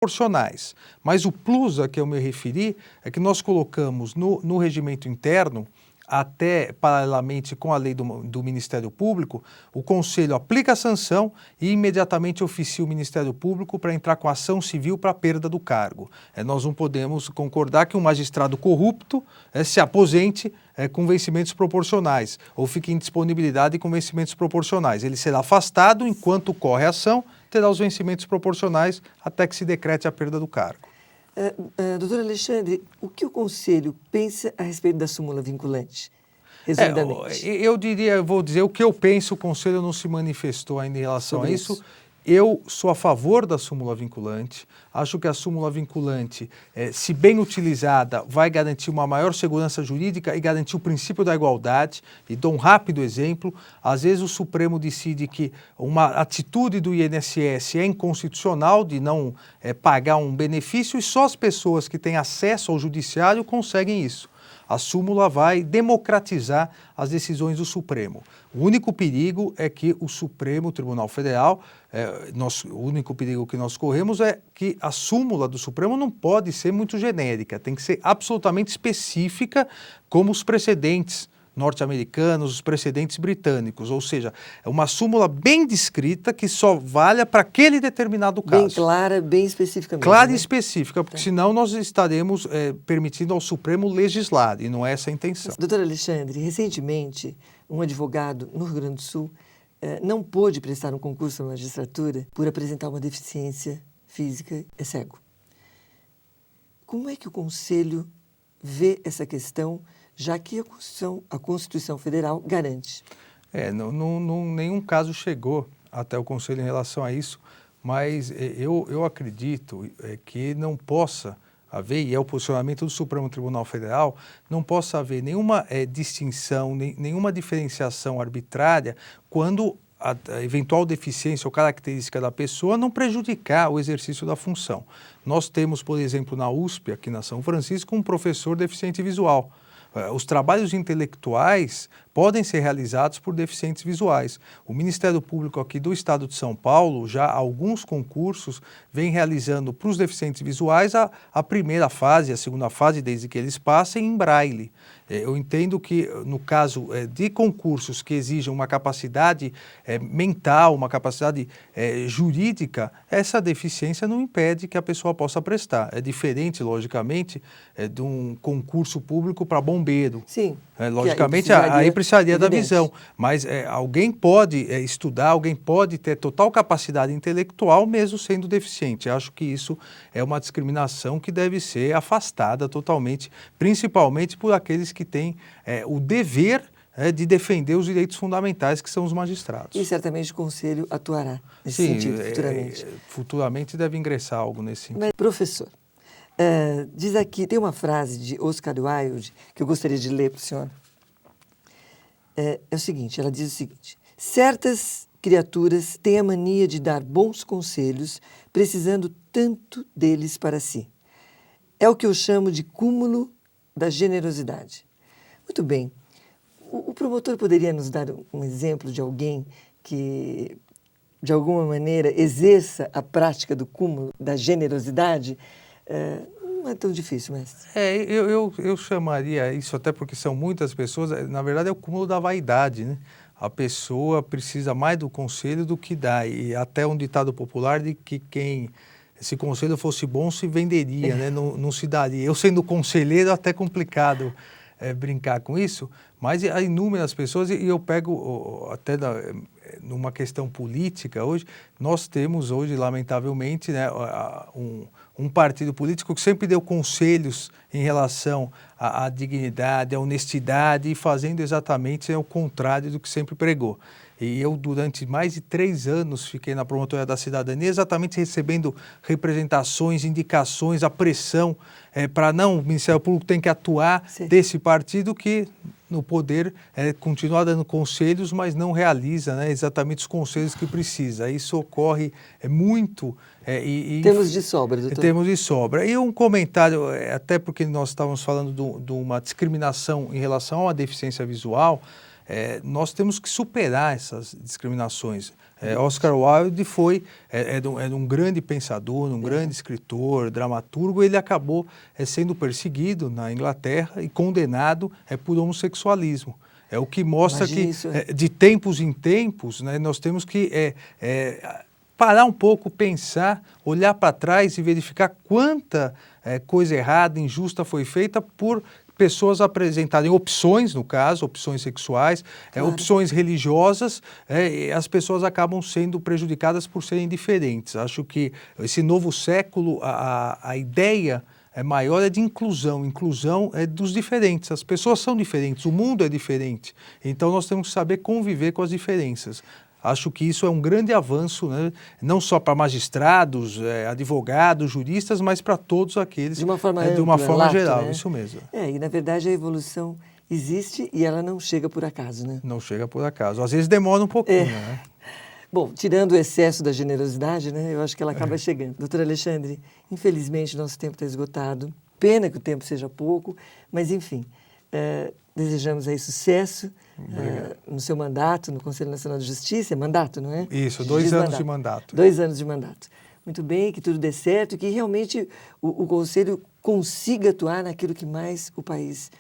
proporcionais. Mas o plus a que eu me referi é que nós colocamos no regimento interno, até paralelamente com a lei do Ministério Público, o Conselho aplica a sanção e imediatamente oficia o Ministério Público para entrar com ação civil para a perda do cargo. Nós não podemos concordar que um magistrado corrupto se aposente com vencimentos proporcionais ou fique em disponibilidade com vencimentos proporcionais. Ele será afastado enquanto corre a ação, terá os vencimentos proporcionais até que se decrete a perda do cargo. Doutor Alexandre, o que o Conselho pensa a respeito da súmula vinculante? Resumidamente. Eu vou dizer o que eu penso, o Conselho não se manifestou ainda em relação a isso. Eu sou a favor da súmula vinculante, acho que a súmula vinculante, se bem utilizada, vai garantir uma maior segurança jurídica e garantir o princípio da igualdade. E dou um rápido exemplo, às vezes o Supremo decide que uma atitude do INSS é inconstitucional de não pagar um benefício e só as pessoas que têm acesso ao judiciário conseguem isso. A súmula vai democratizar as decisões do Supremo. O único perigo é que o Supremo Tribunal Federal, o único perigo que nós corremos é que a súmula do Supremo não pode ser muito genérica, tem que ser absolutamente específica, como os precedentes norte-americanos, os precedentes britânicos, ou seja, é uma súmula bem descrita que só valha para aquele determinado caso. Bem clara, bem específica mesmo. Clara e específica, porque senão nós estaremos permitindo ao Supremo legislar, e não é essa a intenção. Doutor Alexandre, recentemente, um advogado no Rio Grande do Sul não pôde prestar um concurso à magistratura por apresentar uma deficiência física, é cego. Como é que o Conselho vê essa questão, já que a Constituição Federal garante? Nenhum caso chegou até o Conselho em relação a isso, mas eu acredito que não possa haver, e é o posicionamento do Supremo Tribunal Federal, não possa haver nenhuma distinção, nenhuma diferenciação arbitrária quando a eventual deficiência ou característica da pessoa não prejudicar o exercício da função. Nós temos, por exemplo, na USP, aqui na São Francisco, um professor deficiente visual. Os trabalhos intelectuais podem ser realizados por deficientes visuais. O Ministério Público aqui do Estado de São Paulo, já há alguns concursos, vem realizando para os deficientes visuais a primeira fase, a segunda fase, desde que eles passem em braille. Eu entendo que, no caso de concursos que exijam uma capacidade mental, uma capacidade jurídica, essa deficiência não impede que a pessoa possa prestar. É diferente, logicamente, de um concurso público para bombeiro. Sim. Logicamente, aí precisaria da visão, mas alguém pode estudar, alguém pode ter total capacidade intelectual mesmo sendo deficiente. Eu acho que isso é uma discriminação que deve ser afastada totalmente, principalmente por aqueles que têm o dever de defender os direitos fundamentais, que são os magistrados. E certamente o Conselho atuará nesse sentido futuramente. Futuramente deve ingressar algo nesse sentido. Mas, professor, diz aqui, tem uma frase de Oscar Wilde que eu gostaria de ler para o senhor. É o seguinte, ela diz o seguinte: certas criaturas têm a mania de dar bons conselhos, precisando tanto deles para si. É o que eu chamo de cúmulo da generosidade. Muito bem. O promotor poderia nos dar um exemplo de alguém que, de alguma maneira, exerça a prática do cúmulo da generosidade? Não é tão difícil, mestre. Eu chamaria isso, até porque são muitas pessoas, na verdade é o cúmulo da vaidade, né? A pessoa precisa mais do conselho do que dá, e até um ditado popular de que se conselho fosse bom se venderia, né? Não se daria. Eu sendo conselheiro é até complicado brincar com isso, mas há inúmeras pessoas, e eu pego até numa questão política hoje, nós temos hoje, lamentavelmente, né, um partido político que sempre deu conselhos em relação à dignidade, à honestidade, e fazendo exatamente o contrário do que sempre pregou. E eu, durante mais de 3 anos, fiquei na Promotoria da Cidadania, exatamente recebendo representações, indicações, a pressão para o Ministério Público tem que atuar desse partido que, no poder, continua dando conselhos, mas não realiza, né, exatamente os conselhos que precisa. Isso ocorre muito. Temos de sobra, doutor. Temos de sobra. E um comentário, até porque nós estávamos falando de uma discriminação em relação à deficiência visual, nós temos que superar essas discriminações. Oscar Wilde era um grande pensador, um grande escritor, dramaturgo. Ele acabou sendo perseguido na Inglaterra e condenado por homossexualismo. É o que mostra que, de tempos em tempos, né, nós temos que parar um pouco, pensar, olhar para trás e verificar quanta coisa errada, injusta foi feita por pessoas apresentarem opções, no caso, opções sexuais, opções religiosas, e as pessoas acabam sendo prejudicadas por serem diferentes. Acho que esse novo século, a ideia maior é de inclusão. Inclusão é dos diferentes. As pessoas são diferentes, o mundo é diferente. Então nós temos que saber conviver com as diferenças. Acho que isso é um grande avanço, né? Não só para magistrados, advogados, juristas, mas para todos aqueles, de uma forma geral, né? Isso mesmo. E na verdade a evolução existe e ela não chega por acaso, né? Não chega por acaso. Às vezes demora um pouquinho, né? Bom, tirando o excesso da generosidade, né? Eu acho que ela acaba chegando. Doutor Alexandre, infelizmente nosso tempo está esgotado. Pena que o tempo seja pouco, mas enfim, desejamos aí sucesso no seu mandato, no Conselho Nacional de Justiça. É mandato, não é? Isso, 2 anos de mandato. 2 anos de mandato. Muito bem, que tudo dê certo e que realmente o Conselho consiga atuar naquilo que mais o país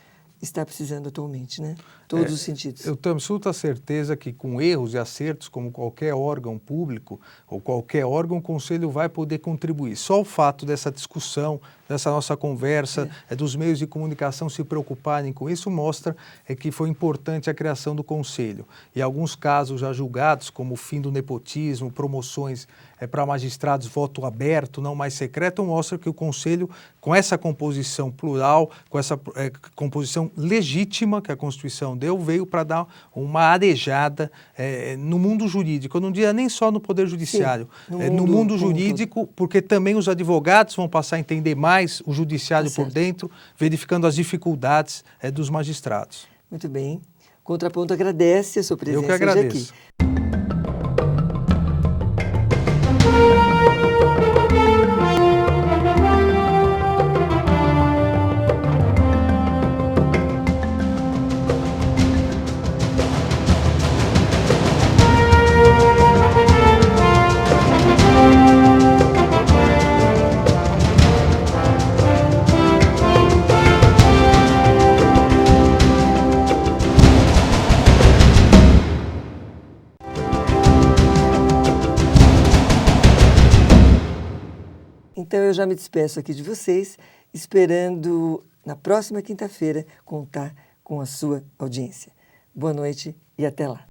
está precisando atualmente, né? Todos os sentidos. Eu tenho absoluta certeza que com erros e acertos, como qualquer órgão público ou qualquer órgão, o Conselho vai poder contribuir. Só o fato dessa discussão, dessa nossa conversa, dos meios de comunicação se preocuparem com isso, mostra que foi importante a criação do Conselho. E alguns casos já julgados, como o fim do nepotismo, promoções para magistrados, voto aberto, não mais secreto, mostra que o Conselho, com essa composição plural, com essa composição legítima que a Constituição deu, veio para dar uma arejada no mundo jurídico. Eu não diria nem só no Poder Judiciário, no mundo jurídico, porque também os advogados vão passar a entender mais o judiciário por dentro, verificando as dificuldades dos magistrados. Muito bem. Contraponto agradece a sua presença Eu que agradeço. Hoje aqui. Então, eu já me despeço aqui de vocês, esperando na próxima quinta-feira contar com a sua audiência. Boa noite e até lá.